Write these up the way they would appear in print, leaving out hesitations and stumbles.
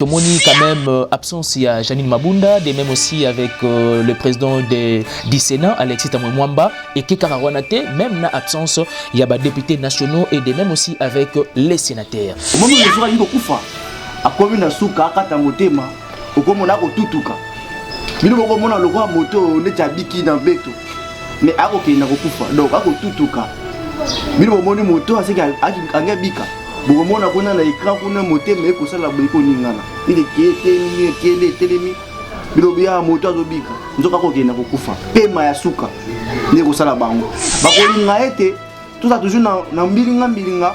Tomoni quand même absence, il y a Janine Mabunda, de même aussi avec le président du Sénat, Alexis Tamouemouamba, et Kekarawanate, même na absence, il y a des députés nationaux et de même aussi avec les sénateurs. Au moment où les gens ont à commune à Souka, à Katamotema, au Komona au Tutuka. Mais nous avons le roi moto, on est à Biki dans Beto. Mais à Roké n'a pas donc à Tutuka. Mais nous avons le moto à Bika. Bon, on a un écran pour un moteur, mais pour ça, la béco n'ingana. Il est qui est télémi. Il y a un moteur de Bika. Nous avons un Kufa. Pema Yasuka. Nous avons un bango. Bakolinga été, tout ça toujours dans Bilinga,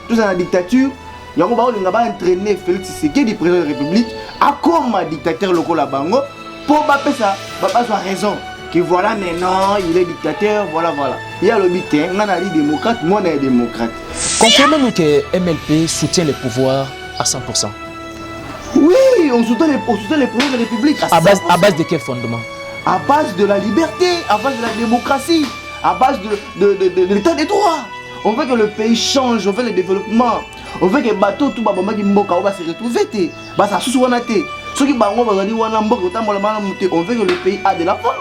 tout ça dans la dictature. Il y a un entraîné Félix Tshisekedi, président de la République, à comme un dictateur local à Bango, pour que ça, papa soit raison. Que voilà maintenant, il est dictateur, voilà. Il y a le bitin, on a dit démocrate, moi on est démocrate. Confirmez-nous que MLP soutient le pouvoir à 100%. Oui, on soutient les présidents de la République à base de quel fondement? À base de la liberté, à base de la démocratie, à base de l'état des droits. On veut que le pays change, on veut le développement. On veut que les bateaux, tout le monde va se retrouver. Ça souvent ceux qui on veut que le pays a de la force.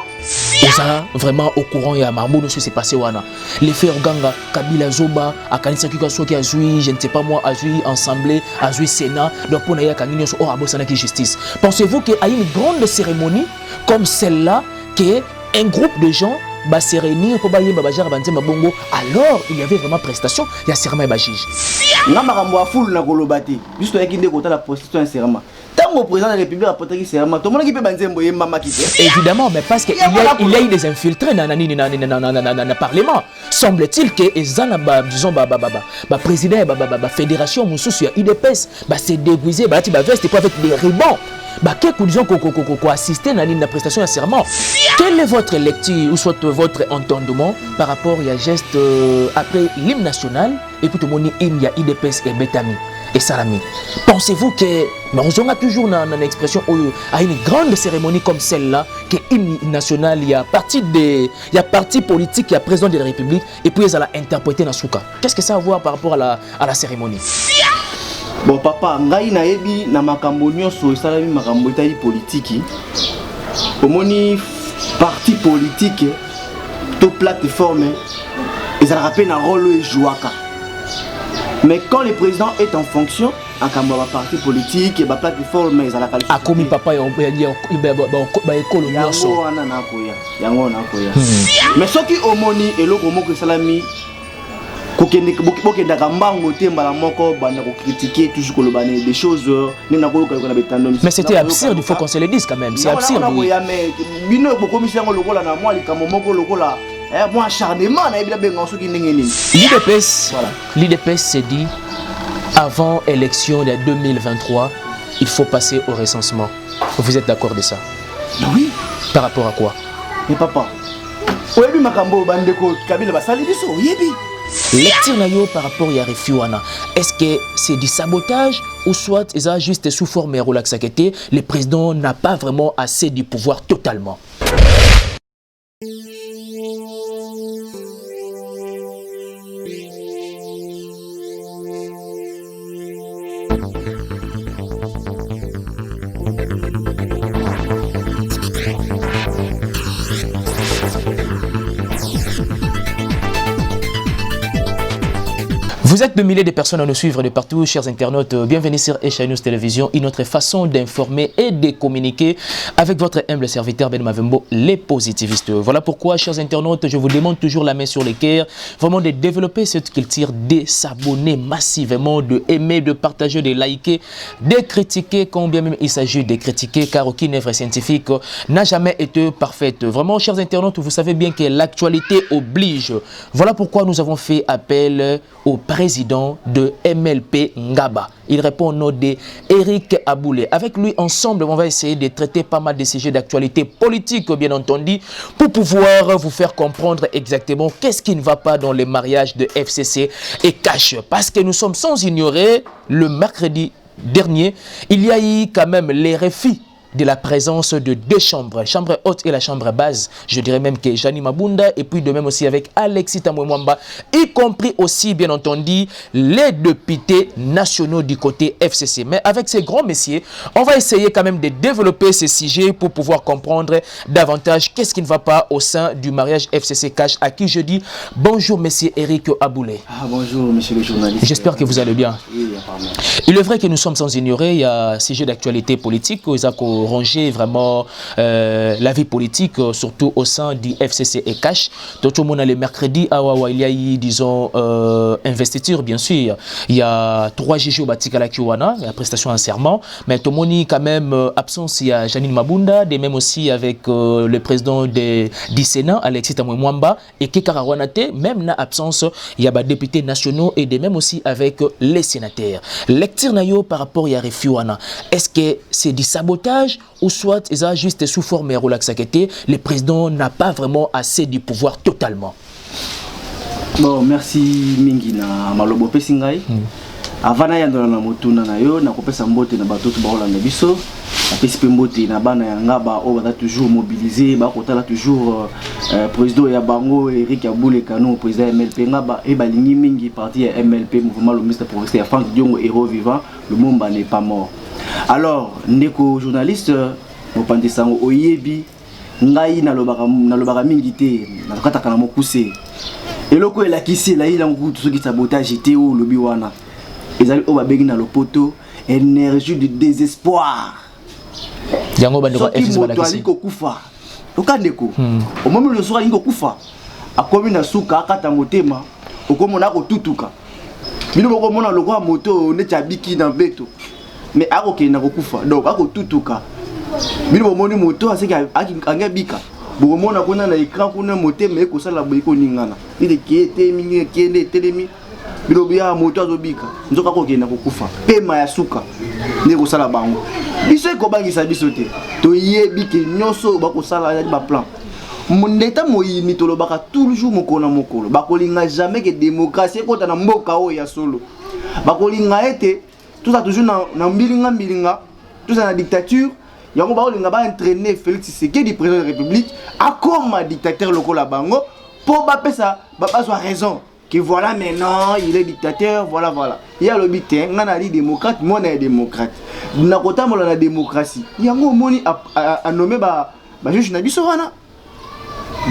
Oza vraiment au courant ya marmono ce qui s'est passé wana. Les frères Ganga, Kabila Zoba, Akanisa Kikaso qui a joué, je ne sais pas moi, a joué Assemblée, a joué Sénat, donc pour naïa Kanini so ora bosana qui justice. Pensez-vous qu'il y a une grande cérémonie comme celle-là que un groupe de gens va se réunir pour bailler babajar banze mabongo, alors il y avait vraiment prestation, il y a serment et bajige. Na makambo a foule na kolobati, juste avec une décota la prostitution serment. Tant au président de la République a porté serment, tout le monde qui peut banze mboye mama kité. Évidemment, mais parce qu'il y a eu des infiltrés dans le Parlement. Semble-t-il que Ezana disons président fédération mususu ya IDPS s'est déguisé ba veste pas avec des rubans. Qu'est-ce disons qu'on assister à la prestation de serment? Quelle est votre lecture ou soit votre entendement par rapport à geste après l'hymne national et puis tout le monde hymne ya IDPS et Betami et Salami? Pensez-vous que on a toujours une expression à une grande cérémonie comme celle-là que l'hymne national il y a parti politique, il y a président de la République et puis ils allont interpréter dans Souka. Qu'est-ce que ça a à voir par rapport à la cérémonie? Bon papa, ngai na yebi na makambo nyonso esalami makambo etali politique. Omoni parti politique to plateforme ezala rappelé na rôle et jouaka. Mais quand le président est en fonction, en kamba parti politique et ba plateforme ezala qualifié. Akomi papa ya ba ekolo nyonso. Yango na koya. Mais soki omoni eloko moko esalami des choses mais c'était absurde, il faut qu'on se le dise quand même, c'est absurde. L'IDPS s'est dit avant l'élection de 2023 il faut passer au recensement. Vous êtes d'accord de ça? Oui. Par rapport à quoi? Mais papa, lecture nayo par rapport à Refiwana, est-ce que c'est du sabotage ou soit c'est juste sous forme relaxakete, le président n'a pas vraiment assez du pouvoir totalement? Vous êtes de milliers de personnes à nous suivre de partout, chers internautes. Bienvenue sur Echa News Télévision, une autre façon d'informer et de communiquer avec votre humble serviteur Ben Mavembo, les positivistes. Voilà pourquoi, chers internautes, je vous demande toujours la main sur les cœurs, vraiment de développer cette culture, de s'abonner massivement, de aimer, de partager, de liker, de critiquer, quand bien même il s'agit de critiquer, car aucune œuvre scientifique n'a jamais été parfaite. Vraiment, chers internautes, vous savez bien que l'actualité oblige. Voilà pourquoi nous avons fait appel au président de MLP Ngaba. Il répond au nom d'Éric Aboulé. Avec lui, ensemble, on va essayer de traiter pas mal de sujets d'actualité politique, bien entendu, pour pouvoir vous faire comprendre exactement qu'est-ce qui ne va pas dans les mariages de FCC et Cash. Parce que nous sommes sans ignorer, le mercredi dernier, il y a eu quand même les refus de la présence de deux chambres, chambre haute et la chambre basse. Je dirais même que Jani Mabunda et puis de même aussi avec Alexis Tamouemwamba, y compris aussi bien entendu les députés nationaux du côté FCC. Mais avec ces grands messieurs, on va essayer quand même de développer ces sujets pour pouvoir comprendre davantage qu'est-ce qui ne va pas au sein du mariage FCC Cash, à qui je dis bonjour monsieur Eric Aboulé. Bonjour monsieur le journaliste. J'espère que vous allez bien. Oui, apparemment. Il est vrai que nous sommes sans ignorer, il y a un sujet d'actualité politique, ils ont rongé vraiment la vie politique, surtout au sein du FCC et Cash. Tout le monde le mercredi, il y a eu, disons, investiture, bien sûr. Il y a 3 GG au Batika la Kiwana, la prestation en serment, mais tout le monde est quand même absence. Il y a Janine Mabunda, de même aussi avec le président du Sénat, Alexis Tamouemwamba, et Kekarawanate, même na absence, il y a des députés nationaux et de même aussi avec les sénateurs. Lecture nayo par rapport à Refiwana, est-ce que c'est du sabotage ou soit ils ont juste sous forme relaxakete, le président n'a pas vraiment assez du pouvoir totalement? Bon, merci mingi na malobo pesingai. Avant na yandona na motuna na yo na kopesa mbote na bato to baolanda biso. Apesi pe mbote na bana ya ngaba o ba toujours mobiliser ba kotala toujours président ya bango Eric Aboulé Kano président MLP ngaba e balingi mingi parti ya MLP mouvement lomiste progressiste ya Franck Diongo héros vivant, le Momba n'est pas mort. Alors ndeko journaliste mopande sango oyebi ngai na lobaka mingi te na kataka na mokuse eloko elakisi la ila ngutu soki sabotage te o lobi wana ezali o babengi na lopoto énergie de désespoir yango bandeko FCC balakisi ko kufa okandeko omoni le soka ingo kufa akomi na suka akata motema okomona ko tutuka bino boko mona lokwa moto ne tabiki na beto mais akokenda ko kufa donc akotutuka bino bomoni moto aseki angabika bomona kuna na écran kuna motema ekosala boyiko ningana ile kiete mingi kiende telemi bino bia moto azobika nzoka kokenda ko kufa pema ya suka ne kosala bango biso ekobangisa biso te toyebi ke nyonso bakosala ya ba plan ndeta moyini tolobaka toujours mokolo na mokolo bakolinga jamais que démocratie ekota na mboka oyo ya solo bakolinga ete tout toujours na mbilinga tout ça na dictature yango bakolinga ba entraîner Félix Tshisekedi président de la République à comme dictateur lokola bango pour bapesa bazwa raison que voilà maintenant il est dictateur voilà il y a le but ngana li démocrate moi na démocrate na kota mola na démocratie yango moni a nommé ba juge na biso wana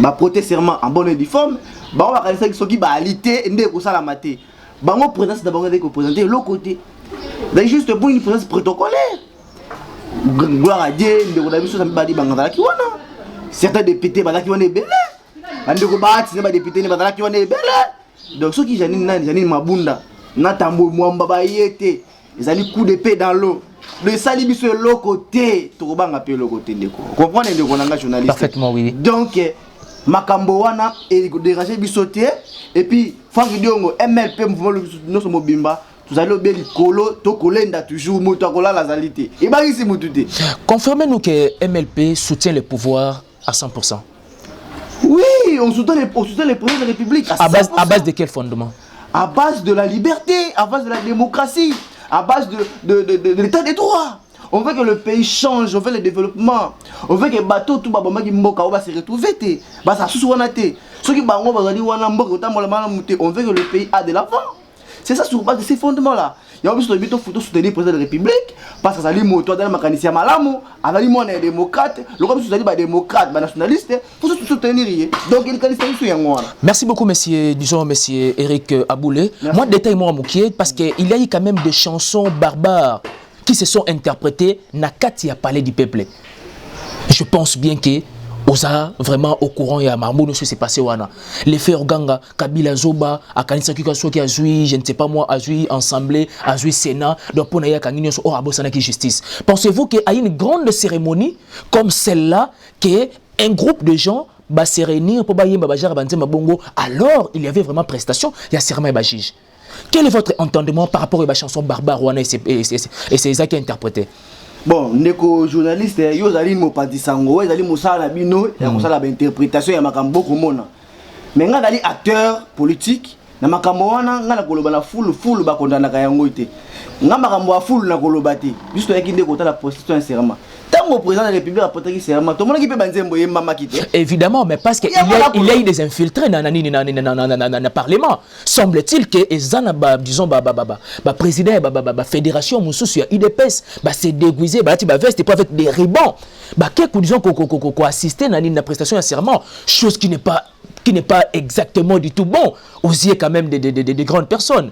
ba prêter serment en bonne et due forme ba wa kanisa soki ba alité ndeko sala maté bango présence d'abord avec représenter l'autre côté donc juste pour une présence protocolaire gloire à Dieu ndeko na biso ça ba di bangala ki wana certains députés ba la ki wana belé ndeko ba ti ba député ne ba la ki wana belé. Donc ceux qui Janine Mabunda Natambo Mwamba Bayete ils allaient coup d'épée dans l'eau le salibi sur l'autre côté tout banga pe l'autre côté ndeko comprenez ndeko nanga journaliste parfaitement oui donc makambo wana et déranger bisoté et puis Franck Diongo MLP mouvement nous sommes mobimba vous allez obéir colo to kolenda toujours moto akola la zalité et ba ici mututé confirmez-nous que MLP soutient le pouvoir à 100%. Oui, on soutient les présidents de la République. À base de quel fondement? À base de la liberté, à base de la démocratie, à base de l'état des droits. On veut que le pays change, on veut le développement. On veut que les bateaux, tout le monde se retrouve. On veut que le pays aille de l'avant. C'est ça sur base de ces fondements-là. Il y a aussi le but de soutenir le président de la République parce que ça dit moto dans le mécanisme malamu, avec moi on est démocrate, le comme soutenir les démocrates, les nationalistes, pour soutenir. Donc il candidat sur yango. Merci beaucoup monsieur, disons monsieur Eric Aboulé. Moi détail moi moukié parce que il y a eu quand même des chansons barbares qui se sont interprétées na kati ya palais du peuple. Je pense bien que oza vraiment au courant ya marmono ce qui s'est passé wana les faits Organga Kabila Zoba akanisa kika soki azui je ne sais pas moi azui assemblée azui sénat donc pour naya kangini so abosana ki justice. Pensez-vous qu'il y a une grande cérémonie comme celle-là que un groupe de gens va se réunir pour bailler babajar banzema bongo alors il y avait vraiment prestation il y a serment et juge. Quel est votre entendement par rapport à la chanson barbare wana et c'est ça qui est interprété? Bon, ndeko journaliste yo zali mo patisango zali mo sala bino ya ko sala ba interprétation ya makambo ko mona mais nga dali acteur politique na makambo wana nga na koloba na fulu bakondana ka yango te nga makambo wa fulu na koloba te juste yaki nde kota la prostitution et serment tango président de la République apporter qui serment to mona ki pe banzembo ye mama kite évidemment mais parce que il y a eu des infiltrés na parlement semble-t-il que ezana ba disons ba président ba fédération mususu ya IDPS ba se déguiser ba ti ba veste pour avec des ribans ba que disons ko assister na prestation de serment chose qui n'est pas exactement du tout bon aux yeux quand même des grandes personnes.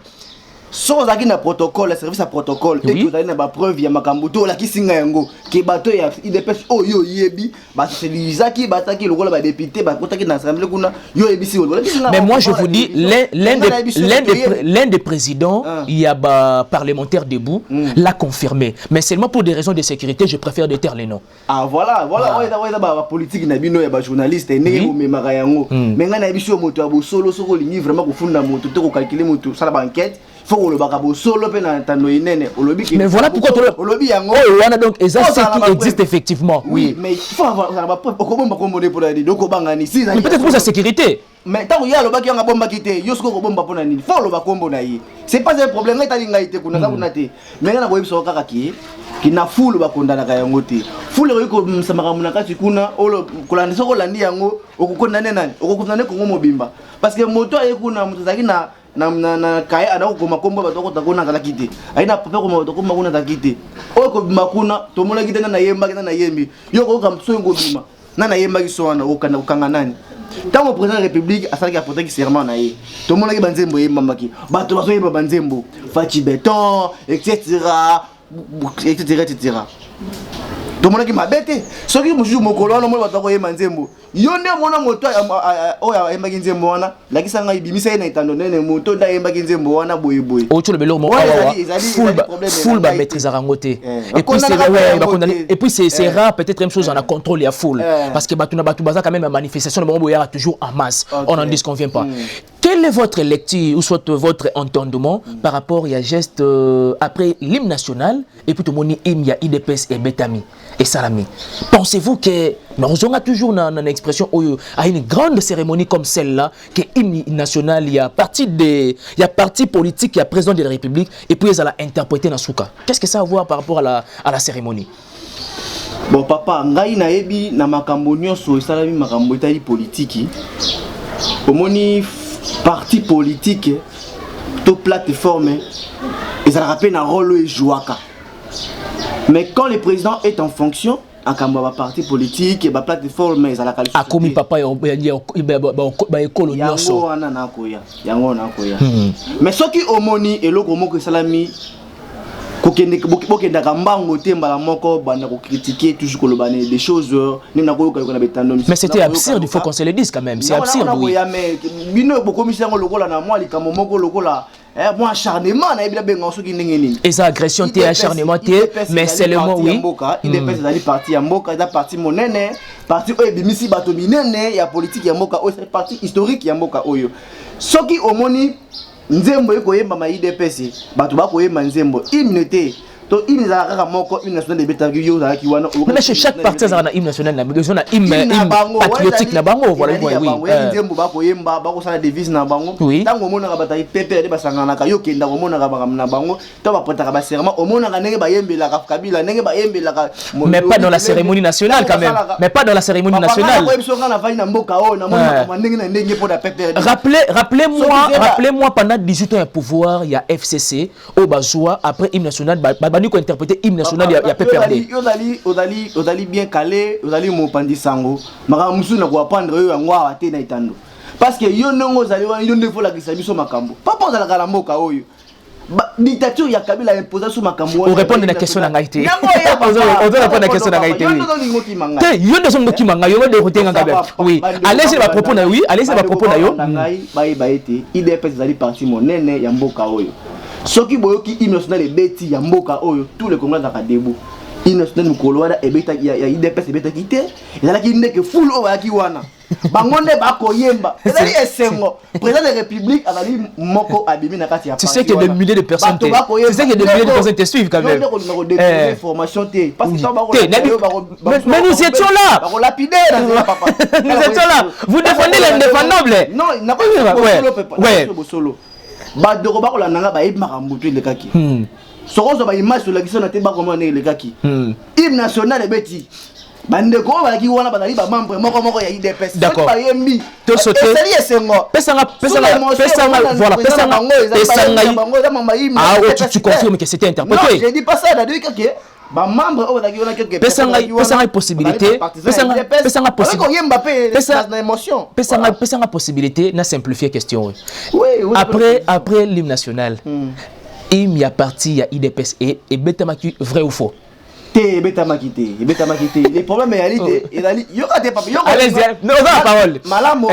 So zaki na protocole, service à protocole, et que na ba preuve ya makambuto la kisinga yango, ke bato ya IDPS oyo yebi, ba se lizaki bataki lokola ba député ba kotaki na assemblée kuna yo ebisi wala kisinga. Mais moi je vous dis l'un des présidents, il y a ba parlementaire debout l'a confirmé, mais seulement pour des raisons de sécurité, je préfère déterre les noms. Ah voilà, ouais ba politique na bino ya ba journaliste ne o memaka yango. Mais nga na biso moto ya bo solo soko lingi vraiment ko funda moto te ko calculer moto sala ba enquête. Mais voilà pourquoi donc ça qui existe effectivement. Oui, mais il faut avoir peut-être pour sa sécurité. Mais tant qu'il y a le bac qui a bomba quitté, Yosko bomba pour nani, faut le bacombo naï. C'est pas un problème, l'état qu'on a été. Mais là, vous savez qui n'a fou le baconda na kayangote. Fou le comme Samaramuna Kuna, ou le Kolanso Landiango, ou condamné, ou condamné comme Mobimba. Parce que moto et Kuna Mutazakina. Na kaya ana ko makomba batoko takona kala kite aina papa ko matoko makuna takite o ko makuna to mona kite na yemba na yembi yo ko kam so ngo bima na yemba ki so ana o kana ukanga nani tango président de la République asali ka porter serment na ye to mona ki banzembo yemba maki bato baso yemba banzembo fachi beton etc. To mona ki mabete soki muju mokolo na mo batoko yemba nzembo yonde mona moto oya yemba nzembo wana lakisa nga ibimisa na itando nene moto da yemba nzembo wana boye ocho le belo mo full ba maîtrise rangote et puis c'est rare peut-être même chose on a contrôle ya full parce que batuna batu baza quand même la manifestation le moment toujours en masse on n'en disconvient pas. Quelle est votre lecture ou soit votre entendement par rapport à geste après l'hymne national et puis tout le monde hymne ya IDPS et Betami et Salami? Pensez-vous que nous avons toujours une expression à une grande cérémonie comme celle-là que l'hymne national il y a parti politique, il y a président de la République et puis ils allent interpréter dans Souka. Qu'est-ce que ça a à voir par rapport à la cérémonie? Bon papa, ngai na ebi na makambo nyonso Salami makambo etali politique. Omoni parti politique to plateforme ils ont rappelé un rôle et jouaka. Mais quand le président est en fonction en kamba parti politique et ba plateforme ils ont la qualification. A commis papa ba ekolo nyonso yango na koya. Mais ce qui omoni eloko moko Salami des choses mais c'était absurde, il faut qu'on se le dise quand même. C'est absurde, oui. Et ça, agression, acharnement, mais c'est le mot, oui. Il est parti à Mboka, il est parti monene, parti Misi Batominene, il y a politique, il y a Mboka, c'est parti historique, il y a Mboka Oyo. Ce qui au moni, Nzembo yemba ma IDPS, batu ba koyemba Nzembo, immunité. Donc il y a un hymne national de Betagi yo za ki wana. Mais chaque parti a un hymne national na besoin na hymne patriotique na bango voilà oui. Nzembo ba koyemba ba ko sala devise na bango. Tango mona ka batayi pepe de basangana ka yo kenda ko mona ka na bango, to ba porta ka serment, o mona ka nenge ba yembela ka Kabila, nenge ba yembela ka. Mais pas dans la cérémonie nationale quand même. Mais pas dans la cérémonie nationale. Rappelez-moi pendant 18 ans au pouvoir, il y a FCC au Bazoua après hymne national nous interpréter hymne national il y a PPRD. Odali bien calé, odali mo pandi sango. Maka musu na ko apprendre yo ngwa ate na itando. Parce que yo ndongo zali wa yo ndefo la kisa biso makambo. Papa za la kalamboka oyo. Dictature ya Kabila imposer sous makambo. On répond à la question na ngaité. On doit répondre à la question na ngaité. Yo ndo songo kimanga yo de rotenga ngabe. Oui. Allez c'est ma propos na oui, allez c'est ma propos na yo. Ngai ba été IDPS zali parti monene ya mboka oyo. Ce qui boyoki hymne national et beti ya mboka oyo tous les Congolais za debout. national mokolo wana ebeta ya IDPS ebeta kité ezalaki ndeke full o bayaki wana bangonde bakoyemba ezali esengo président de la République azali moko abimi na kati ya tu sais que des milliers de personnes tu sais que des milliers de personnes te suivent quand même formation t parce que mais nous étions là nous étions là vous défendez l'indéfendable non il n'a pas solo ba doko ba ko la nanga ba yeba makambutu le kaki soko ba image sur la question na te ba comment le kaki hymne national ebeti bande ko ba ki wana ba dali ba membre moko ya IDPS d'accord ba yembi to sauter esali esengo pesanga voilà pesanga ah tu confirmes que c'était interprété non je dis pas ça d'ailleurs kaki ba membre o ba ki wana quelque pesanga possibilité pesanga possibilité pesanga possibilité na simplifier question après l'hymne national il y a parti ya IDPS et betamaki vrai ou faux betamaki les problèmes réalité yo ka te papa yo allez non la parole malamo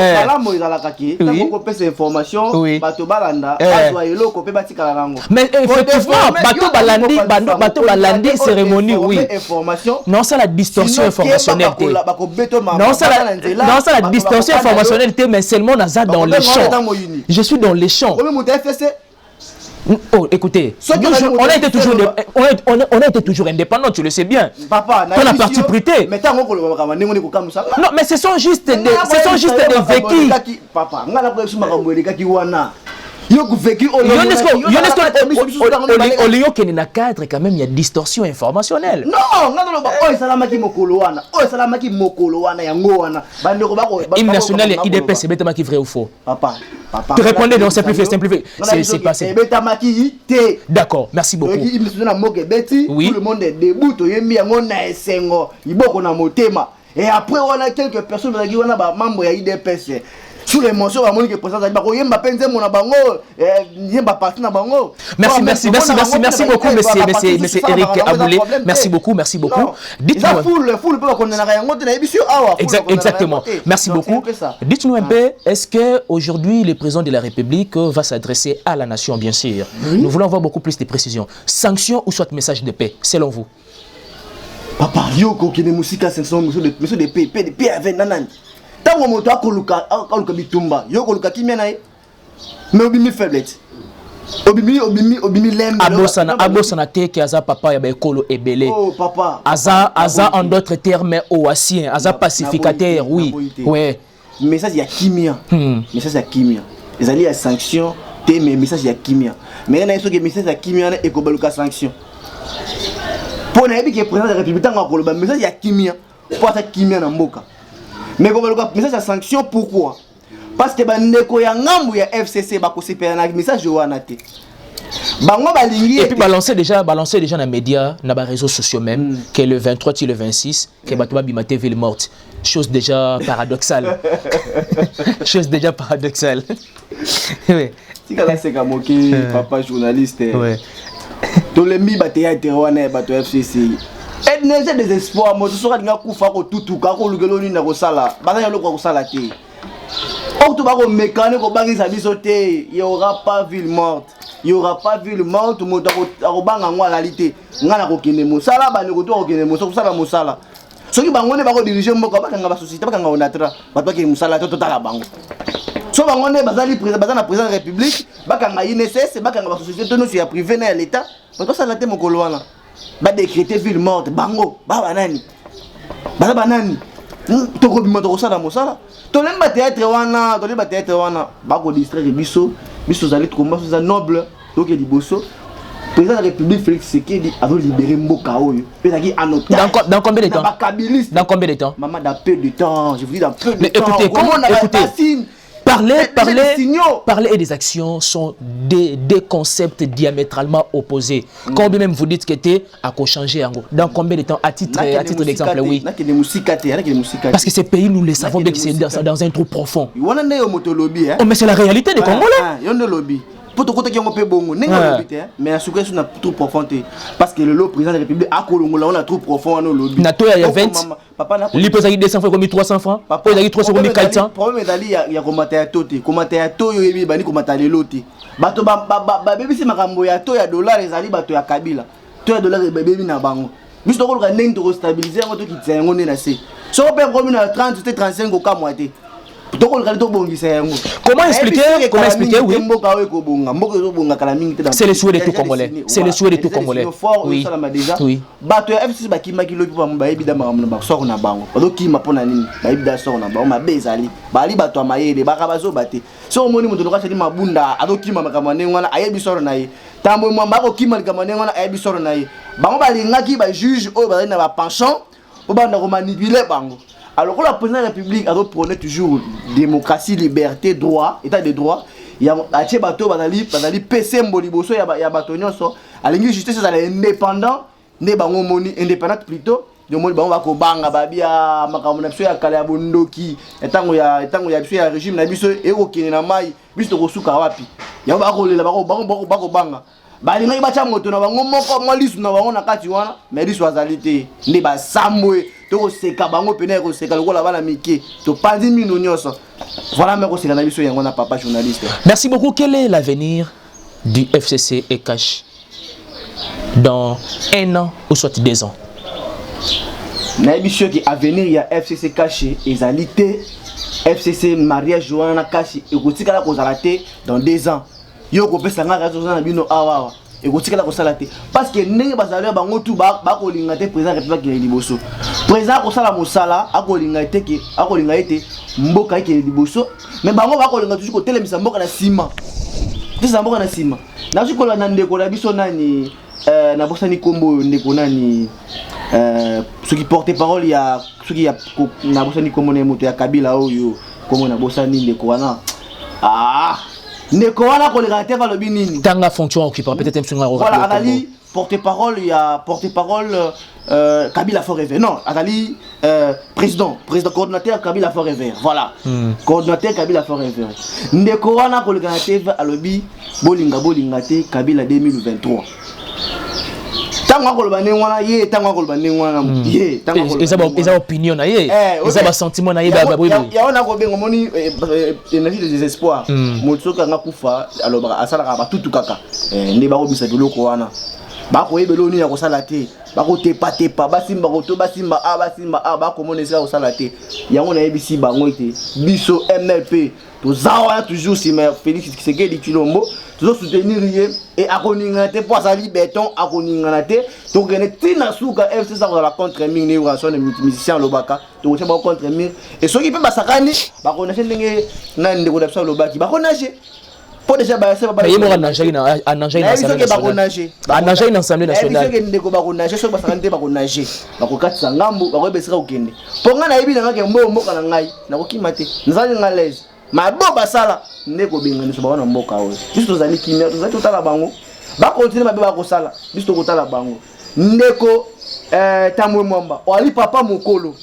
ezala kaki tant ko pesa information bato balanda bazwa eloko pe batikala nango mais effectivement bato balandi cérémonie oui information non ça la distorsion informationnelle non ça la distorsion informationnelle mais seulement dans les champs je suis dans les champs. Oh, écoutez, on a été toujours indépendants, tu le sais bien. Papa, on a parti prêté. Non, mais ce sont juste des vécus. Papa, cadre quand même il y a distorsion informationnelle. Non, hymne national et IDPS c'est bêtement qui vrai ou faux. Papa, tu répondais non simplifié c'est passé. D'accord, merci beaucoup. Oui. Tout le monde est debout, et après on a quelques personnes qui ont membre de IDPS. Sous les mentions à mon qui présente merci beaucoup monsieur Eric Aboulé, merci beaucoup dites-moi exactement merci beaucoup dites-nous un peu est-ce que aujourd'hui le président de la République va s'adresser à la nation bien sûr nous voulons avoir beaucoup plus de précisions sanctions ou soit message de paix selon vous papa yoko qui ne musika sanction monsieur de paix avec nanan tango moto akoluka bitumba yo koluka kimia nae mais obimi faiblette obimi lembe abosana te ki aza papa ya ba ekolo ebele oh papa aza en d'autres termes oasien aza pacificateur oui ouais message ya kimia ezali ya sanction te mais message ya kimia mais na eso que message ya kimia na ekobaluka sanction pour na ebi que président de la République tango akoloba message ya kimia pour ata kimia na mboka. Mais comme le message de sanction, pourquoi? Parce que bandeko ya ngambu ya FCC ba kosepela na message de wanate. Bango balingi et puis balancer déjà dans les médias, dans les réseaux sociaux même que le 23 et le 26 que Batoba Bimate ville morte. Chose déjà paradoxale. Chose déjà paradoxale. Oui. Si kala c'est comme papa journaliste. Ouais. Tous les mi bateya wana bato FCC. Et n'est des espoirs, moi je serai dinga kufa ko tutuka ko lugelo ni na ko sala bazanya lokwa ko sala te okto ba ko mécanique ko bangisa biso te il y aura pas ville morte moto ko banga ngwa réalité ngana ko kene mosala ba ne ko to ko kene mosala soki bango ne ba ko diriger mboka ba kanga ba société ba kanga onatra ba to ke mosala to tala bango so bango ne bazali président bazana président de la République ba kanga INSS ba kanga ba société to no si ya privé na l'état ba to sala te mokolo wana ba décréter ville morte bango ba banani toko bima to sala mosala to lemba théâtre wana ba ko distraire biso zali combat za noble donc liboso président de la République Félix Tshisekedi a libéré mboka oyo petaki anote dans combien de temps maman dans peu de temps je vous dis dans peu de mais temps écoutez Parler et des actions sont des concepts diamétralement opposés. Quand même vous dites que tu as changé dans combien de temps à titre d'exemple oui. Parce que ces pays nous les savons bien que c'est dans un trou profond. Oh mais c'est la réalité des Congolais. Mais à ce que c'est trop profond parce que le lot président de la République a Kolongola on a trop profond dans le lobby. Nato il y a 20. L'hypothèse a 200 francs comme 300 francs. Papa il y a 300 comme 400. Problème il y a commentaire à toté. Commentaire à to yo bani commentaire les lotés. Bato ba bébé c'est makambo ya to ya dollar ezali bato ya Kabila. To ya dollar bébé na bango. biso tokoluka ndenge tokostabilize yango tokitisa yango nde na se soko mpe komi na 30 te 35 okamwa te Comment expliquer oui. C'est le souhait de tout Congolais. C'est le souhait de tout Congolais. Oui. Oui. Alors que la présidente de la République a prôné toujours démocratie, liberté, droit, état de droit. Il y a un bateau, bazali PC mboliboso, il y a bateau nyonso. Alors que justice est indépendant, ne bango moni indépendante plutôt. De moni bango bako banga babia makamuna biso ya kala bondoki. Etango ya biso ya régime na biso e okene na mai, biso ko suka wapi. Ya bako lela bako banga. Balinga bacha moto na bango moko malisu na bango na kati wana, mais lisu azalité. Ne ba samwe. Merci beaucoup. Quel est l'avenir du FCC et Cash dans 1 an ou soit 2 ans? L'avenir il y a FCC caché et alité FCC mariage Joanna caché et kotikala kozalate dans 2 ans. Yo ko pesa nga raison na bino awa. Et kotikala kosalate parce que ndenge bazali bango tout ba kolinga te président république ya liboso. Président kosala mosala akolinga te ke akolinga ete mboka ke liboso mais bango ba kolinga toujours kotelemisa mboka na sima. Tisa mboka na sima. Na sikola na ndeko na biso nani na bosani kombo ndeko nani ce qui porte parole ya ce qui ya na bosani kombo na moto ya Kabila oyo kombo na bosani ndeko wana ndeko wana kolinga te va lobi nini tanga fonction occupée peut-être msunga voilà Adali porte-parole il y a porte-parole Kabila Forever non Adali président coordinateur Kabila Forever voilà coordinateur Kabila Forever ndeko wana kolinga te va lobi bolinga te Kabila 2023 tango akoloba nengwana ye tango akoloba nengwana ye tango eza opinion na ye eza ba sentiment na ye ba ya ona ko bengo moni énergie de désespoir motsoka nga kufa aloba asala ka batutu kaka ne ba robisa biloko wana ba ko yebelo ni ya ko sala te ba ko tepa basimba ko to basimba ba ko monesa ko sala te yango na yebisi bango ite biso MLP to zawa toujours si mais Félix Tshisekedi Tshilombo toujours soutenir ye et akoninga te pour sali béton akoninga te to gene tina suka FC ça la contre ming ne relation de musicien lobaka to ba contre ming et ceux qui peut basakani ba konache ndenge na ndeko da lobaki ba konache pour déjà ba ça ba yemo na nagé na assemblée nationale que ndeko ba konache so basakani te ba konache ba ko katisa ngambo ba ko besika okende ponga na yebi na ngake mboka na ngai na kokima te nzali ngalaise ma bo basala ndeko bingani so ba na mboka oyo biso tozali kimia tozali totala bango ba continuer mabe ba ko sala biso tokotala bango ndeko Tambwe Mwamba oali papa mokolo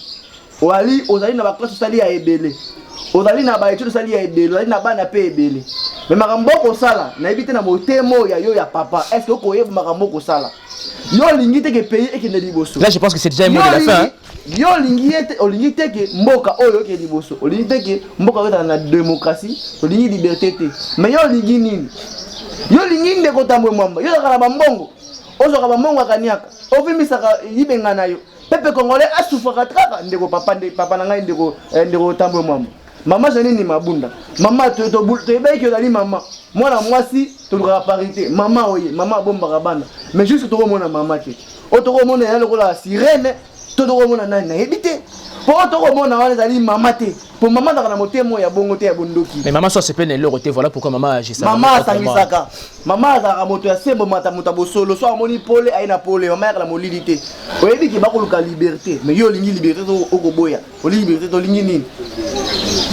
oali ozali na ba classe sali ya ebele ozali na ba étude sali ya ebele ozali na bana pe ebele mais makambo ko sala na ebite na motemo ya yo ya papa est-ce que ko yeba makambo ko sala yo lingi te ke pays ekende liboso là je pense que c'est déjà un mot de la fin yo lingi te ke mboka oyo ke liboso lingi te ke mboka oyo na démocratie lingi liberté te mais yo lingi nini yo lingi ndeko Tambwe Mwamba yo kala bambongo ozo ka bambongo akaniaka ovimisaka yibenga na yo pepe congolais asufaka traka ndeko papa na ngai ndeko Tambwe Mwamba mama jani ni mabunda mama to ebeki ozali mama mwana mwasi toluka parité mama oye mama bombaka bana mais juste tokomona mama te otokomona ya lokola sirene tokomona nani na ebite po tokomona wana ezali mama te po mama ndaka na motemo ya bongo te ya bondoki mais maman soit se peine le côté voilà pourquoi maman agit ça maman asangisaka maman azaka moto ya sembo mata bosolo so amoni pole aina pole mama ya la molilité oyebi ki bakoluka liberté mais yo lingi liberté to okoboya olingi liberté to lingi nini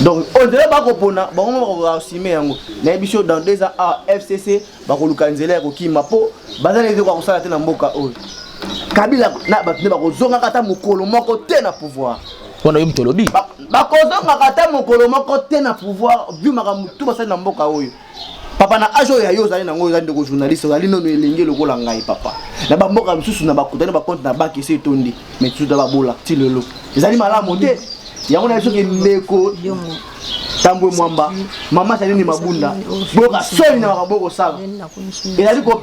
donc on dirait bakopona bango assumer yango na ebiso dans 2 ans FCC bakoluka nzela ya kokima po bazali ko kosala te na mboka oyo Kabila na bato bakozonga kata mokolo moko te na pouvoir wana yo mtolobi bakozonga kata mokolo moko te na pouvoir vu makambo tout basali na mboka oyo papa na ajo ya yo zali nango ezali ndeko journaliste zali nono elenge lokola ngai papa na bamboka misusu na bakutani bakonte na banki ese etondi mais tout babola ti lelo ezali malamu te yango na biso ke ndeko Tambwe Mwamba mama zali ni mabunda boka soni na makambo sala ezali ko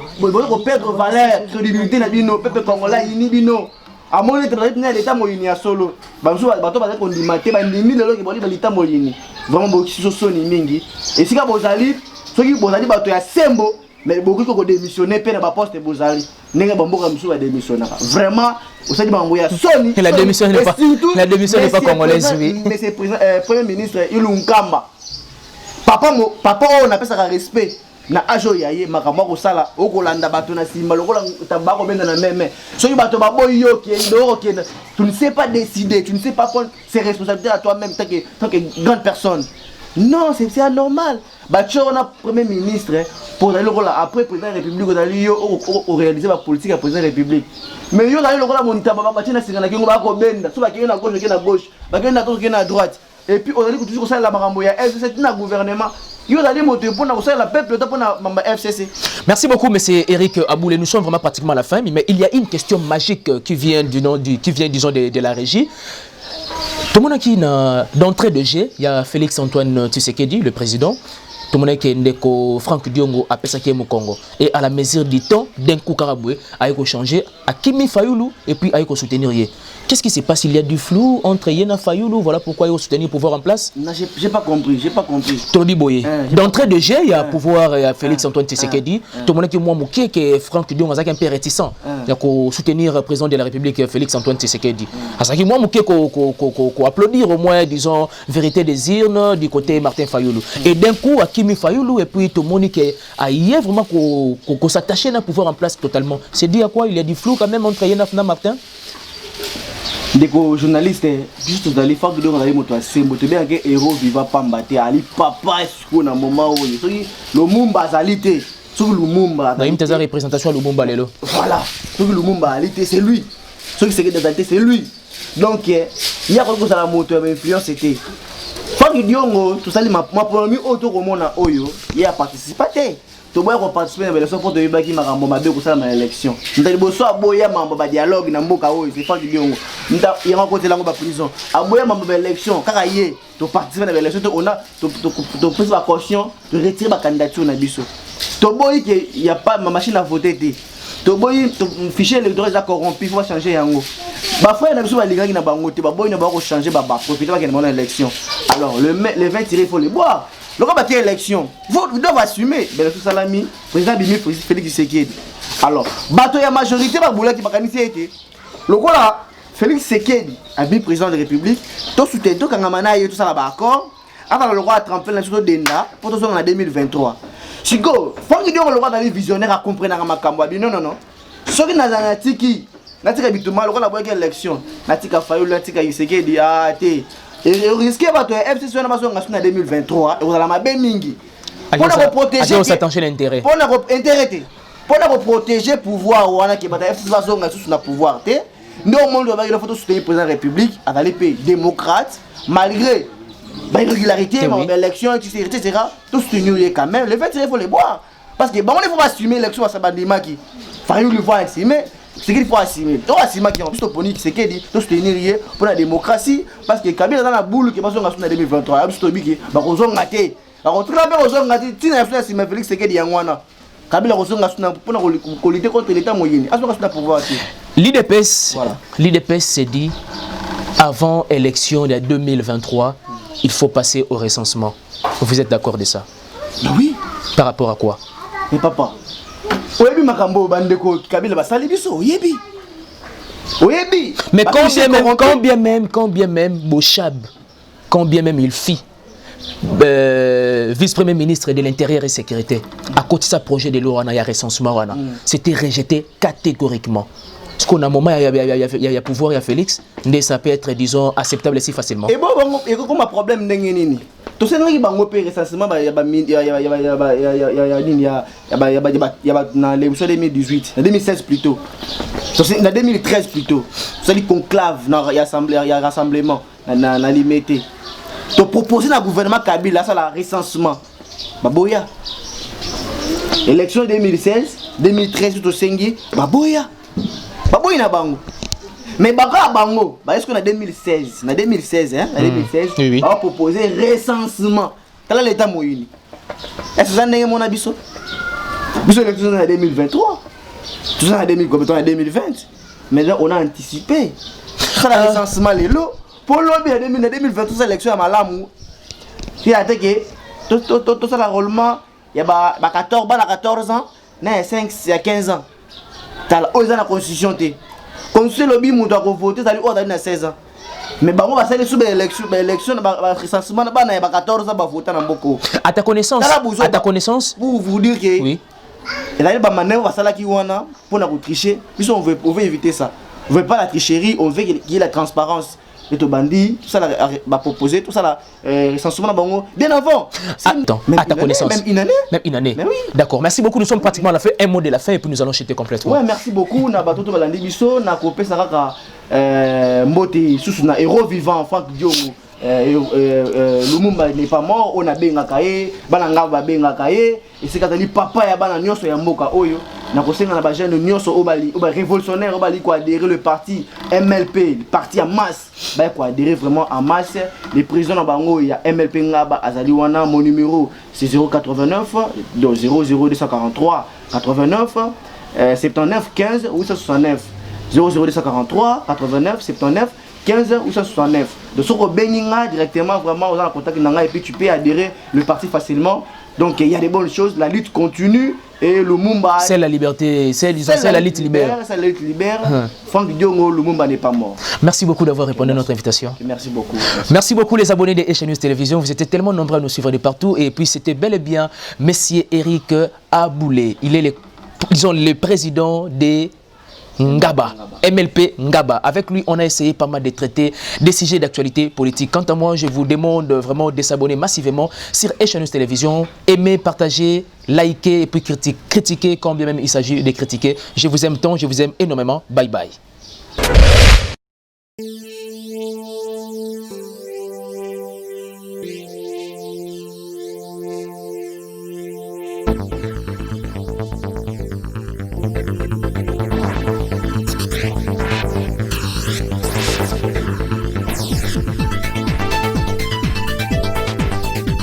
perdre valeur crédibilité na bino pepe congolais ni bino à mon l'état moyini à solo banzo bato ba ko ndimate ba ndimi lelo ke boli ba l'état moyini vraiment bo kiso soni mingi et sika bozali soki bozali bato ya sembo mais beaucoup ko démissionner pe na ba poste bozali ndenge bamboka misu ba démissionner vraiment osali bango ya soni la démission n'est pas congolaise oui mais c'est premier ministre Ilunkamba papa on appelle ça respect na ajo yaye makamwa ko sala okolanda bato na simba lokola tabako benda na meme soki bato baboyi yo ki ndoro ki tu ne sais pas décider tu ne sais pas prendre ses responsabilités à toi-même tant que grande personne non c'est anormal bacho on a premier ministre pour aller lokola après président de la république d'aller yo au réaliser la politique à président de la république mais yo d'aller lokola monita baba batina singana kingo ba ko benda so ba ki na gauche ba ki na droite ki na droite et puis on a dit que toujours ça la makambo ya c'est un gouvernement. Merci beaucoup, monsieur Eric Aboulé. Nous sommes vraiment pratiquement à la fin, mais il y a une question magique qui vient disons, de la régie. Tout le monde qui d'entrée de jeu, il y a Félix Antoine Tshisekedi, le président. Tout le monde qui est Franck Diongo à Pesaki au Congo. Et à la mesure du temps, d'un coup, Karaboué a changé à Kimi Fayoulou et puis a soutenir. Qu'est-ce qui se passe? Il y a du flou entre Yena Fayoulou, voilà pourquoi il a soutenu le pouvoir en place. Non, j'ai pas compris. Tony Boye. D'entrée de jeu, il y a pouvoir Félix Antoine Tshisekedi. Tout le monde qui est moins moqué que Franck Diongo est un peu réticent. Il y a soutenir le président de la République Félix Antoine Tshisekedi. Parce qu'il est moins moqué qu'on applaudir au moins, disons, vérité des urnes du côté Martin Fayoulou. Et d'un coup, à Kimi Fayoulou et puis tout le monde qui a vraiment qu'on s'attachait à pouvoir en place totalement. C'est dit à quoi? Il y a du flou quand même entre Yena et Martin. Des journalistes, juste dans les facs de l'eau, c'est bien que héros vivant pas mbatté, ali papa est un moment où le Mumba alité, sur le Mumba. Il y a une représentation de Mumba Lelo. Voilà, sur le Mumba alité, c'est lui. Ce qui c'est c'est lui. Donc il y a quelque chose à la moto, l'influence c'était. Franck Diongo, tout ça, ma première auto comme on a Oyo, il a participé. Tu vas participer à l'élection pour te dire qu'il m'a remboursé pour ça dans l'élection. Nous avons besoin de dialogue dans le monde, c'est Franck Diongo. Nous avons rencontré la prison. Aboya m'a l'élection, car tu participes à l'élection, on a pris la caution, tu retires ma candidature dans biso. Tu vois qu'il n'y a pas ma machine à voter. Tu vois que fichier électoral est corrompu, il faut changer yango. Ba frère na biso ba linga na bango te ba boy na ba ko changer ba profiter ba ke na élection. Alors les 20 tirés il faut les boire. Le combat de l'élection, vous devez assumer. Mais le Salami, président Bimi Félix Tshisekedi. Alors, bateau la majorité va bouler qui va candidater. Le coup là, Félix Tshisekedi, ami président de la République, tout soutien tout quand Ngamana et tout ça là-bas accord. Avant le roi a trempé dans le d'Enda pour tout ça en 2023. Chico, faut qu'il y ait le roi dans les visionnaires à comprendre à Makambo. Non. Ce qui n'a pas tiki, n'a pas habituellement le roi la bonne élection. N'a pas Fayoulou, n'a pas Tshisekedi ah té. Et risquer votre FCC en 2023 et vous allez ma mingi. Pour nous protéger l'intérêt. Pour nous protéger le pouvoir ou qui va FCC sur pouvoir. Nous on doit il faut soutenir le président de la République à les pays démocrate malgré l'irrégularité dans l'élection etc. Tout soutenir quand même. Le fait il faut les boire parce que bon il faut assumer l'élection à Sabandima qui Fayoulou le voir assumer. C'est qu'il faut assumer. Donc assumer qui en plus opposer c'est qu'il dit tout soutenir pour la démocratie parce que Kabila dans la boule qui va se passer en 2023 absolument biki ba kozonga te ba kotula be kozonga te tina influence mais Félix Tshisekedi yangwana Kabila kozonga suna pour na lutter contre l'état moyenne asuna suna pouvoir. L'IDPS s'est dit avant élection de 2023 il faut passer au recensement. Vous êtes d'accord de ça? Oui. Par rapport à quoi? Mais papa Oyebi makambo bandeko Kabila basali biso oyebi. Mais combien même Bochab, combien même il fit vice-premier ministre de l'Intérieur et Sécurité à côté de sa projet de loi, il y a recensement, c'était rejeté catégoriquement. Parce qu'à un moment, il y a pouvoir, il y a Félix, mais ça peut être, disons, acceptable si facilement. Et bon, il y a un problème d'engagement. Tout ça, il y a un recensement, il y a dans l'élection 2018, en 2016 plutôt, en 2013 plutôt, c'est-à-dire conclave, il y a rassemblement, il y a limité. Tu proposes au gouvernement Kabila, ça la recensement. Baboya. Élection 2016, 2013, tout Sengi, Baboya. Baboya na bango. Mais Baka Bango, est-ce qu'on a 2016, en 2016, on va proposer recensement. Quel est l'état moyen? Est-ce que ça n'est pas mon abisso? L'élection en 2023, tout ça en 2020. Mais là, on a anticipé. Ça, le recensement, les lots. Pour l'objet 2020, élection à Malamou. Il y a tout ça, l'enrôlement, il y a 14 ans, il y a 15 ans. Il y a la constitution. Comme si le lobby doit voter, ça lui a 16 ans. Mais on va faire l'élection, le recensement, il y a 14 ans, on va voter dans beaucoup. À ta connaissance, pour vous dire que. Oui. Et là, il y a des manœuvres pour nous tricher. On veut éviter ça. On ne veut pas la tricherie, on veut qu'il y ait la transparence. Les bandits, tout ça va proposer, tout ça recensement bien avant. Attends, à ta connaissance. Même une année. Même une année. Mais oui. D'accord, merci beaucoup. Nous sommes pratiquement à la fin. Un mot de la fin et puis nous allons chuter complètement. Ouais, merci beaucoup. Na bateau balandi biso, na kopé saraka mbote sous na héros vivant Franck Diongo. Lumumba n'est pas mort, on a bengaka ye, balanga ba bengaka ye, et c'est quand il papa ya bana nyonso ya mboka oyo. Na kosenga na ba jeune nyonso obali révolutionnaire obali ko adhérer le parti MLP, le parti en masse. Ba ko adhérer vraiment en masse. Les présidents na bango ya MLP ngaba azali wana, mon numéro c'est 089 donc 00243 89 79 15 869 00243 89 79 15 ou 169. Donc, si vous directement, vraiment, vous avez un contact et puis tu peux adhérer le parti facilement. Donc, il y a des bonnes choses. La lutte continue et Lumumba. C'est la liberté, c'est la lutte libère. C'est la lutte libère. Franck Diongo, Lumumba n'est pas mort. Merci beaucoup d'avoir répondu à notre invitation. Merci beaucoup. Merci beaucoup les abonnés de Echa News Télévision. Vous étiez tellement nombreux à nous suivre de partout. Et puis, c'était bel et bien Monsieur Eric Aboulé. Il est le président des Ngaba, MLP Ngaba. Avec lui, on a essayé pas mal de traiter des sujets d'actualité politique. Quant à moi, je vous demande vraiment de s'abonner massivement sur Echa News Télévision. Aimez, partagez, likez et puis critiquez quand bien même il s'agit de critiquer. Je vous aime tant, je vous aime énormément. Bye bye.